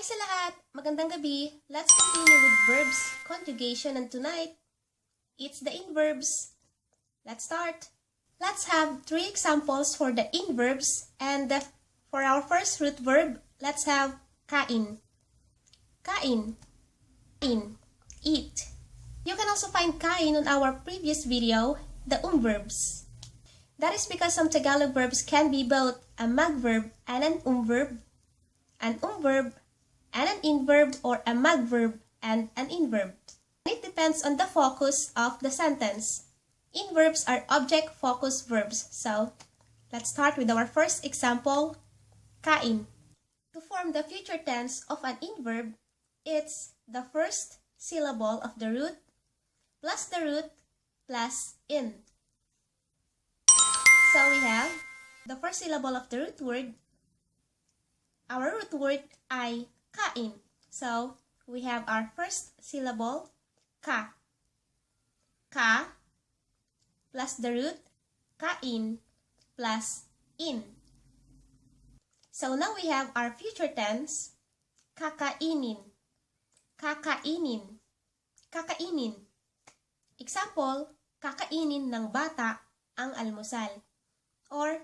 sa lahat! Magandang gabi! Let's continue with verbs, conjugation, and tonight, it's the in-verbs. Let's start! Let's have 3 examples for the in-verbs, and for our first root verb, let's have kain. Kain. Kain. Eat. You can also find kain on our previous video, the verbs. That is because some Tagalog verbs can be both a mag-verb and an verb, an verb and an in-verb, or a mag-verb and an in-verb. It depends on the focus of the sentence. In-verbs are object-focused verbs. So, let's start with our first example, kain. To form the future tense of an in-verb, it's the first syllable of the root plus the root plus in. So we have the first syllable of the root word, our root word ay kain. So we have our first syllable ka. Ka plus the root kain plus in. So now we have our future tense, kakainin. Kakainin. Kakainin. Example, kakainin ng bata ang almusal. Or,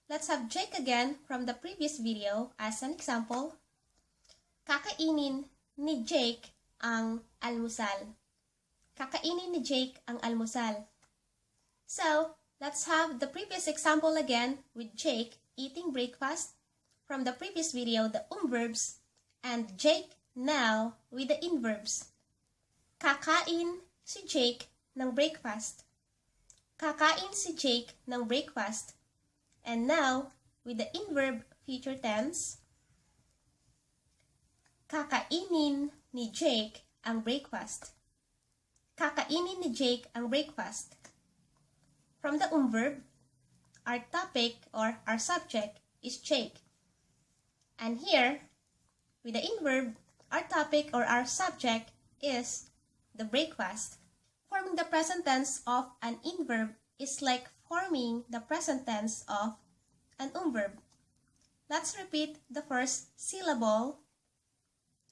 let's have Jake again from the previous video as an example. Kakainin ni Jake ang almusal. Kakainin ni Jake ang almusal. So, let's have the previous example again with Jake eating breakfast from the previous video, the verbs, and Jake now with the in-verbs. Kakain si Jake ng breakfast. Kakain si Jake ng breakfast. And now, with the in-verb future tense, kakainin ni Jake ang breakfast. Kakainin ni Jake ang breakfast. From the verb, our topic or our subject is Jake. And here, with the in-verb, our topic or our subject is the breakfast. Forming the present tense of an in-verb is like forming the present tense of an verb. Let's repeat the first syllable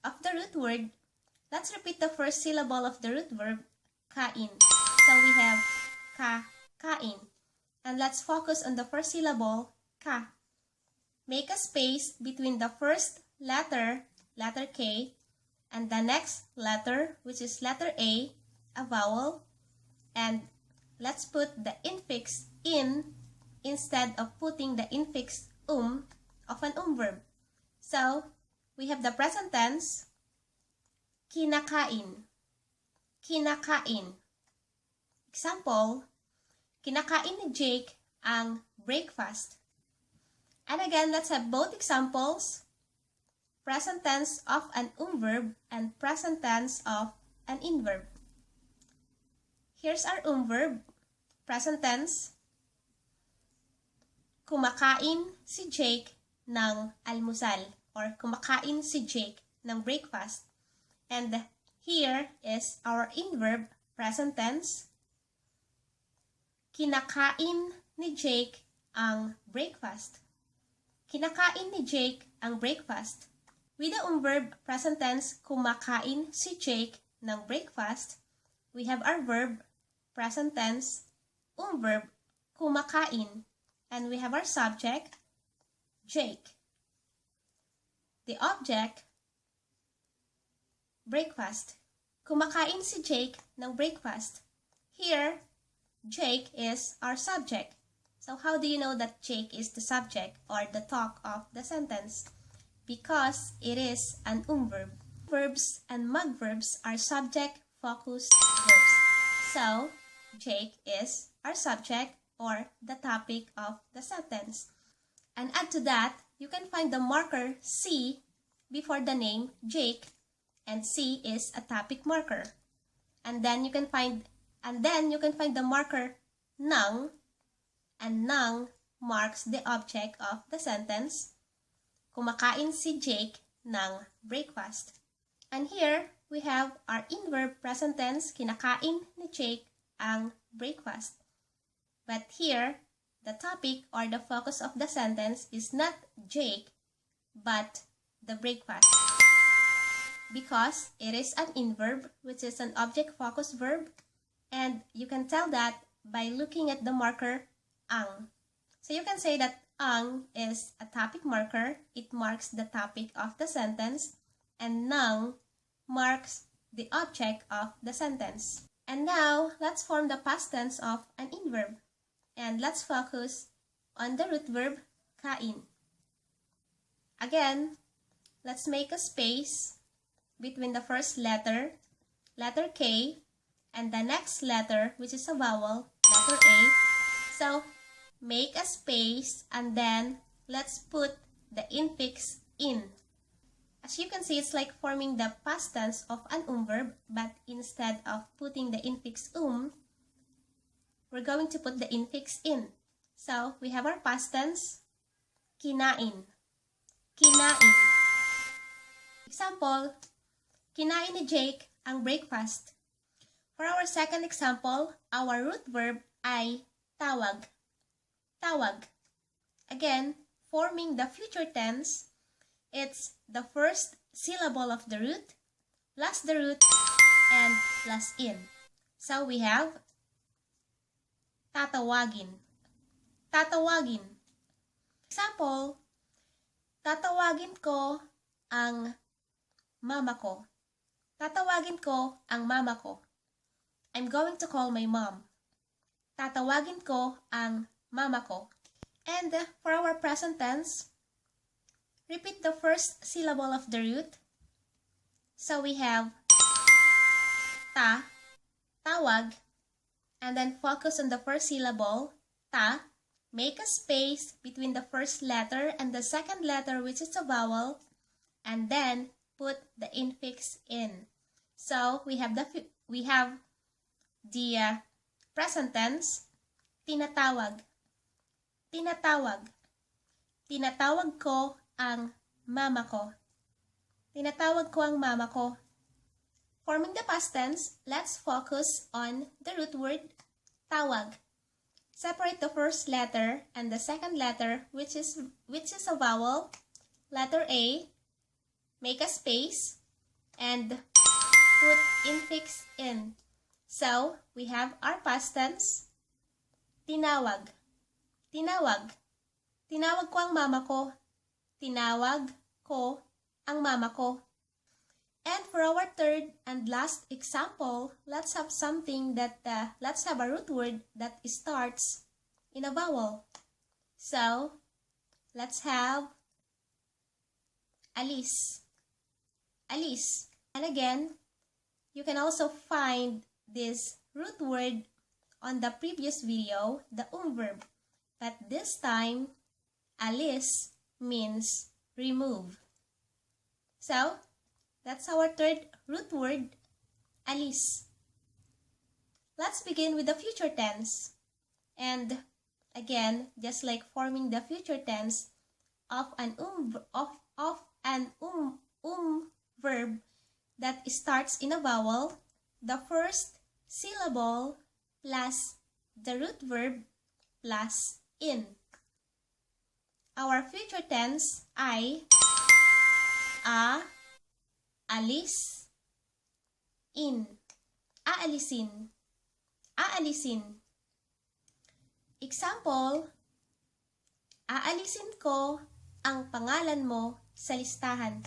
of the root word. Let's repeat the first syllable of the root verb, kain. So we have kain. And let's focus on the first syllable, ka. Make a space between the first letter, letter K, and the next letter, which is letter A, a vowel, and let's put the infix in instead of putting the infix of an verb. So, we have the present tense, kinakain. Kinakain. Example, kinakain ni Jake ang breakfast. And again, let's have both examples, present tense of an verb and present tense of an in-verb. Here's our verb, present tense. Kumakain si Jake ng almusal, or kumakain si Jake ng breakfast. And here is our in-verb, present tense. Kinakain ni Jake ang breakfast. Kinakain ni Jake ang breakfast. With the verb, present tense, kumakain si Jake ng breakfast, we have our verb, present tense, verb, kumakain, and we have our subject, Jake. The object, breakfast. Kumakain si Jake ng breakfast. Here, Jake is our subject. So how do you know that Jake is the subject or the talk of the sentence? Because it is an verb. Verbs and mag-verbs are subject-focused verbs. So, Jake is our subject or the topic of the sentence. And add to that, you can find the marker C before the name Jake, and C is a topic marker. And then you can find the marker nang, and nang marks the object of the sentence. Kumakain si Jake ng breakfast. And here, we have our in-verb present tense, kinakain ni Jake ang breakfast. But here, the topic or the focus of the sentence is not Jake, but the breakfast. because it is an in-verb, which is an object-focused verb, and you can tell that by looking at the marker ang. So you can say that ang is a topic marker. It marks the topic of the sentence, and nang marks the object of the sentence. And now, let's form the past tense of an in-verb. And let's focus on the root verb kain. Again, let's make a space between the first letter, letter K, and the next letter, which is a vowel, letter A. So, make a space and then let's put the infix in. As you can see, it's like forming the past tense of an verb, but instead of putting the infix we're going to put the infix in. So, we have our past tense, kinain. Kinain. Example, kinain ni Jake ang breakfast. For our second example, our root verb ay tawag. Tawag. Again, forming the future tense, it's the first syllable of the root, plus the root, and plus in. So we have tatawagin. Tatawagin. Example, tatawagin ko ang mama ko. Tatawagin ko ang mama ko. I'm going to call my mom. Tatawagin ko ang mama ko. And for our present tense, repeat the first syllable of the root. So we have ta, tawag, and then focus on the first syllable, ta. Make a space between the first letter and the second letter, which is a vowel, and then put the infix in. So we have the present tense, tinatawag. Tinatawag. Tinatawag ko ang mama ko. Tinatawag ko ang mama ko. Forming the past tense, let's focus on the root word tawag. Separate the first letter and the second letter, which is a vowel, letter A. Make a space and put infix in. So, we have our past tense, tinawag. Tinawag. Tinawag ko ang mama ko. Tinawag ko ang mama ko. And for our third and last example, let's have a root word that starts in a vowel. So, let's have alis. Alis. And again, you can also find this root word on the previous video, the verb. But this time, alis means remove. So, that's our third root word, alis. Let's begin with the future tense. And again, just like forming the future tense of an verb that starts in a vowel, the first syllable plus the root verb plus in. Our future tense ay alis, in. Aalisin. Aalisin. Example, aalisin ko ang pangalan mo sa listahan.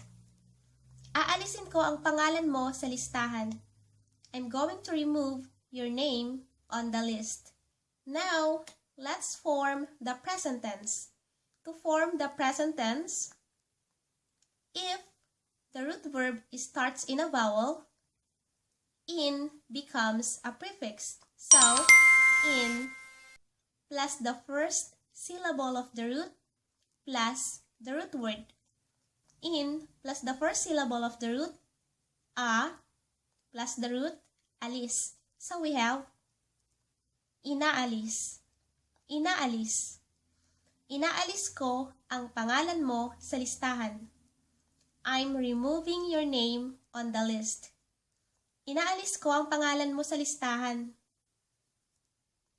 Aalisin ko ang pangalan mo sa listahan. I'm going to remove your name on the list. Now, let's form the present tense. To form the present tense, if the root verb starts in a vowel, in becomes a prefix. So, in plus the first syllable of the root plus the root word. In plus the first syllable of the root, plus the root, alis. So, we have inaalis. Inaalis. Inaalis ko ang pangalan mo sa listahan. I'm removing your name on the list. Inaalis ko ang pangalan mo sa listahan.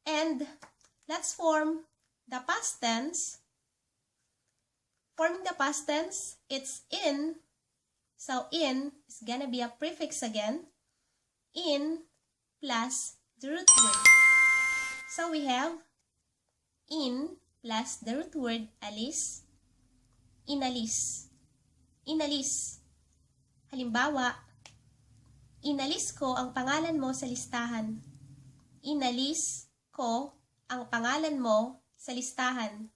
And let's form the past tense. Forming the past tense, it's in. So in is gonna be a prefix again. In plus the root word. So we have in plus the root word alis, inalis. Inalis. Halimbawa, inalis ko ang pangalan mo sa listahan. Inalis ko ang pangalan mo sa listahan.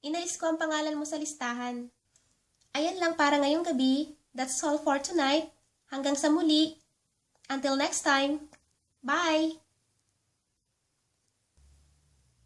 Inalis ko ang pangalan mo sa listahan. Ayan lang para ngayong gabi. That's all for tonight. Hanggang sa muli. Until next time. Bye!